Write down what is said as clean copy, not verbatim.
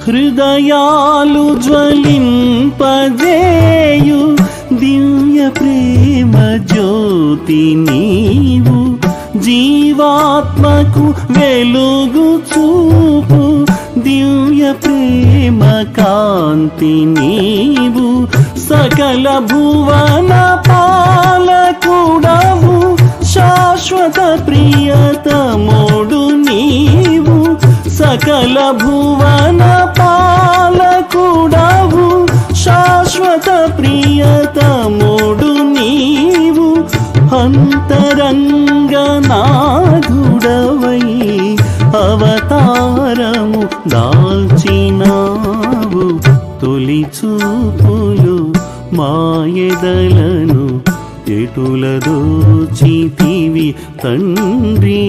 హృదయాలు జ్వలింపజేయు దివ్య ప్రేమ జ్యోతి నీవు, జీవాత్మకు వెలుగు చూపు దివ్య ప్రేమ కాంతి నీవు, సకల భువన పాలకుడవు శాశ్వత ప్రియతముడు నీవు, సకల భువన పాలకుడవు శాశ్వత ప్రియతముడు నీవు, అంతరంగనాథుడవై అవతారము దాల్చినావు, తొలి చూపులు మాయదలను ఎటుల దోచితివి తండ్రి.